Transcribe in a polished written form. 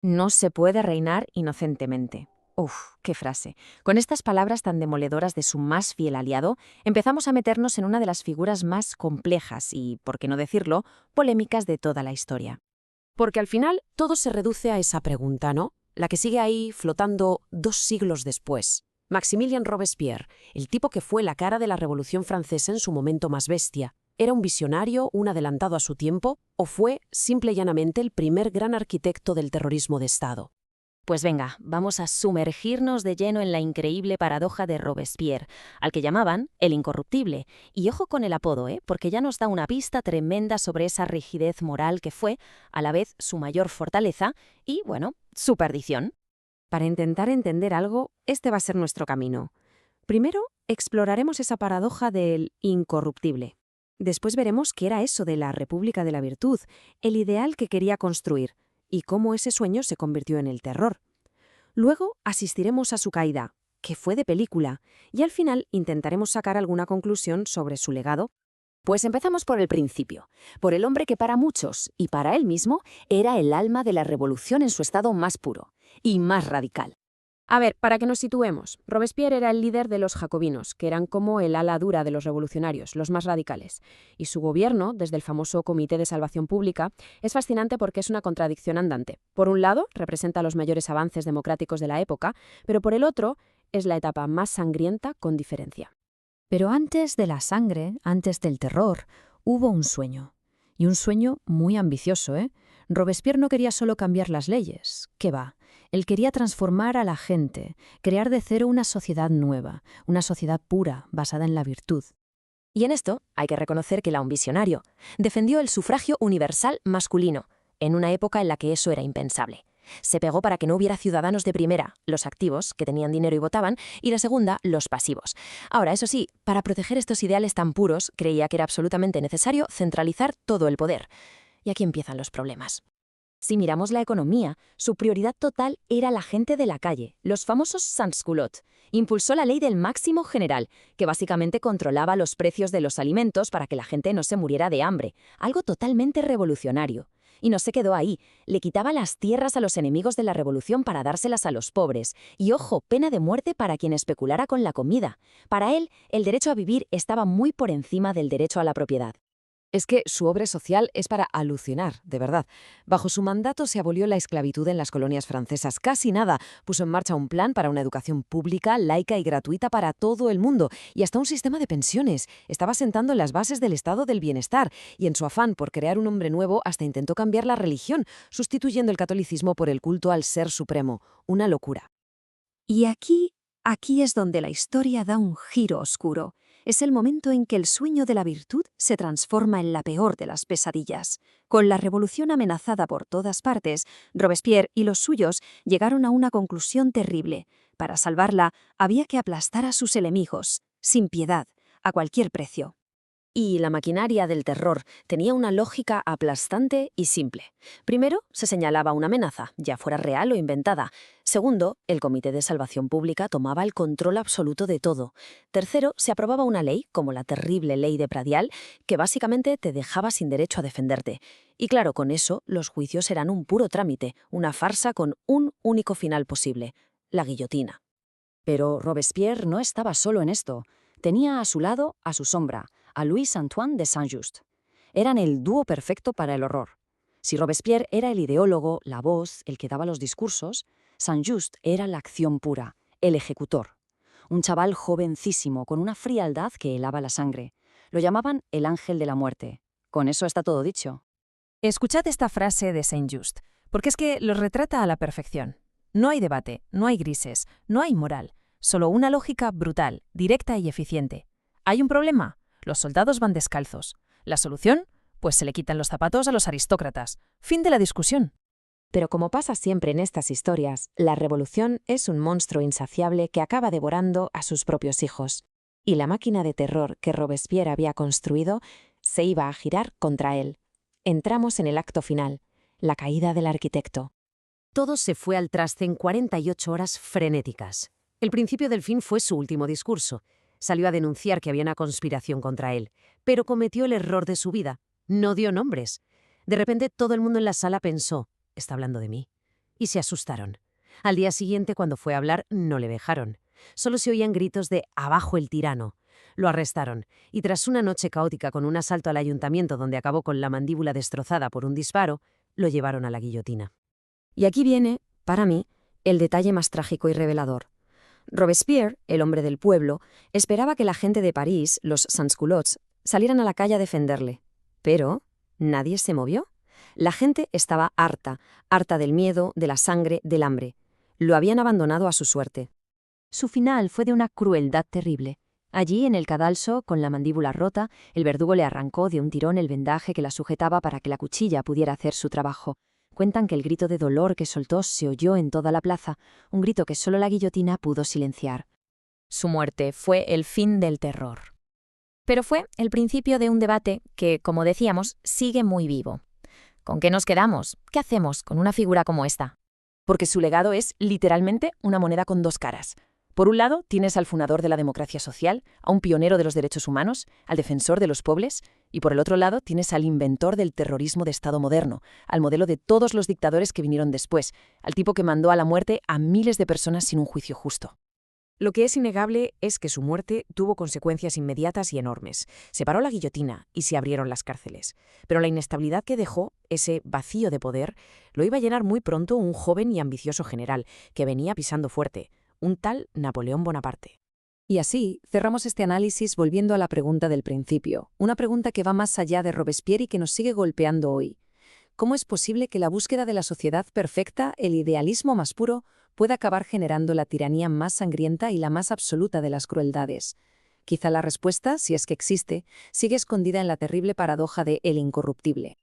No se puede reinar inocentemente. Uf, qué frase. Con estas palabras tan demoledoras de su más fiel aliado, empezamos a meternos en una de las figuras más complejas y, por qué no decirlo, polémicas de toda la historia. Porque al final todo se reduce a esa pregunta, ¿no? La que sigue ahí flotando 2 siglos después. Maximilien Robespierre, el tipo que fue la cara de la Revolución Francesa en su momento más bestia, ¿era un visionario, un adelantado a su tiempo, o fue, simple y llanamente, el primer gran arquitecto del terrorismo de Estado? Pues venga, vamos a sumergirnos de lleno en la increíble paradoja de Robespierre, al que llamaban el incorruptible. Y ojo con el apodo, porque ya nos da una pista tremenda sobre esa rigidez moral que fue, a la vez, su mayor fortaleza y, bueno, su perdición. Para intentar entender algo, este va a ser nuestro camino. Primero, exploraremos esa paradoja del incorruptible. Después veremos qué era eso de la República de la Virtud, el ideal que quería construir, y cómo ese sueño se convirtió en el terror. Luego asistiremos a su caída, que fue de película, y al final intentaremos sacar alguna conclusión sobre su legado. Pues empezamos por el principio, por el hombre que para muchos, y para él mismo, era el alma de la revolución en su estado más puro y más radical. A ver, para que nos situemos, Robespierre era el líder de los jacobinos, que eran como el ala dura de los revolucionarios, los más radicales. Y su gobierno, desde el famoso Comité de Salvación Pública, es fascinante porque es una contradicción andante. Por un lado, representa los mayores avances democráticos de la época, pero por el otro, es la etapa más sangrienta con diferencia. Pero antes de la sangre, antes del terror, hubo un sueño. Y un sueño muy ambicioso, ¿eh? Robespierre no quería solo cambiar las leyes. ¿Qué va? Él quería transformar a la gente, crear de cero una sociedad nueva, una sociedad pura, basada en la virtud. Y en esto hay que reconocer que era un visionario. Defendió el sufragio universal masculino, en una época en la que eso era impensable. Se pegó para que no hubiera ciudadanos de primera, los activos, que tenían dinero y votaban, y la segunda, los pasivos. Ahora, eso sí, para proteger estos ideales tan puros, creía que era absolutamente necesario centralizar todo el poder. Y aquí empiezan los problemas. Si miramos la economía, su prioridad total era la gente de la calle, los famosos sans-culottes. Impulsó la ley del máximo general, que básicamente controlaba los precios de los alimentos para que la gente no se muriera de hambre, algo totalmente revolucionario. Y no se quedó ahí, le quitaba las tierras a los enemigos de la revolución para dárselas a los pobres. Y ojo, pena de muerte para quien especulara con la comida. Para él, el derecho a vivir estaba muy por encima del derecho a la propiedad. Es que su obra social es para alucinar, de verdad. Bajo su mandato se abolió la esclavitud en las colonias francesas. Casi nada. Puso en marcha un plan para una educación pública, laica y gratuita para todo el mundo. Y hasta un sistema de pensiones. Estaba sentando las bases del estado del bienestar. Y en su afán por crear un hombre nuevo, hasta intentó cambiar la religión, sustituyendo el catolicismo por el culto al Ser Supremo. Una locura. Y aquí es donde la historia da un giro oscuro. Es el momento en que el sueño de la virtud se transforma en la peor de las pesadillas. Con la revolución amenazada por todas partes, Robespierre y los suyos llegaron a una conclusión terrible. Para salvarla, había que aplastar a sus enemigos, sin piedad, a cualquier precio. Y la maquinaria del terror tenía una lógica aplastante y simple. Primero, se señalaba una amenaza, ya fuera real o inventada. Segundo, el Comité de Salvación Pública tomaba el control absoluto de todo. Tercero, se aprobaba una ley, como la terrible ley de Pradial, que básicamente te dejaba sin derecho a defenderte. Y claro, con eso, los juicios eran un puro trámite, una farsa con un único final posible: la guillotina. Pero Robespierre no estaba solo en esto. Tenía a su lado a su sombra, a Louis-Antoine de Saint-Just. Eran el dúo perfecto para el horror. Si Robespierre era el ideólogo, la voz, el que daba los discursos, Saint-Just era la acción pura, el ejecutor. Un chaval jovencísimo, con una frialdad que helaba la sangre. Lo llamaban el ángel de la muerte. Con eso está todo dicho. Escuchad esta frase de Saint-Just, porque es que lo retrata a la perfección. No hay debate, no hay grises, no hay moral, solo una lógica brutal, directa y eficiente. ¿Hay un problema? Los soldados van descalzos. ¿La solución? Pues se le quitan los zapatos a los aristócratas. Fin de la discusión. Pero como pasa siempre en estas historias, la revolución es un monstruo insaciable que acaba devorando a sus propios hijos. Y la máquina de terror que Robespierre había construido se iba a girar contra él. Entramos en el acto final, la caída del arquitecto. Todo se fue al traste en 48 horas frenéticas. El principio del fin fue su último discurso. Salió a denunciar que había una conspiración contra él, pero cometió el error de su vida. No dio nombres. De repente todo el mundo en la sala pensó: está hablando de mí. y se asustaron. Al día siguiente, cuando fue a hablar, no le dejaron. Solo se oían gritos de «abajo el tirano». Lo arrestaron, y tras una noche caótica con un asalto al ayuntamiento donde acabó con la mandíbula destrozada por un disparo, lo llevaron a la guillotina. Y aquí viene, para mí, el detalle más trágico y revelador. Robespierre, el hombre del pueblo, esperaba que la gente de París, los sansculottes, salieran a la calle a defenderle. Pero nadie se movió. La gente estaba harta del miedo, de la sangre, del hambre. Lo habían abandonado a su suerte. Su final fue de una crueldad terrible. Allí, en el cadalso, con la mandíbula rota, el verdugo le arrancó de un tirón el vendaje que la sujetaba para que la cuchilla pudiera hacer su trabajo. Cuentan que el grito de dolor que soltó se oyó en toda la plaza, un grito que solo la guillotina pudo silenciar. Su muerte fue el fin del terror. Pero fue el principio de un debate que, como decíamos, sigue muy vivo. ¿Con qué nos quedamos? ¿Qué hacemos con una figura como esta? Porque su legado es, literalmente, una moneda con dos caras. Por un lado, tienes al fundador de la democracia social, a un pionero de los derechos humanos, al defensor de los pobres, y por el otro lado tienes al inventor del terrorismo de Estado moderno, al modelo de todos los dictadores que vinieron después, al tipo que mandó a la muerte a miles de personas sin un juicio justo. Lo que es innegable es que su muerte tuvo consecuencias inmediatas y enormes. Se paró la guillotina y se abrieron las cárceles. Pero la inestabilidad que dejó, ese vacío de poder, lo iba a llenar muy pronto un joven y ambicioso general que venía pisando fuerte, un tal Napoleón Bonaparte. Y así cerramos este análisis volviendo a la pregunta del principio, una pregunta que va más allá de Robespierre y que nos sigue golpeando hoy. ¿Cómo es posible que la búsqueda de la sociedad perfecta, el idealismo más puro, pueda acabar generando la tiranía más sangrienta y la más absoluta de las crueldades? Quizá la respuesta, si es que existe, sigue escondida en la terrible paradoja de El Incorruptible.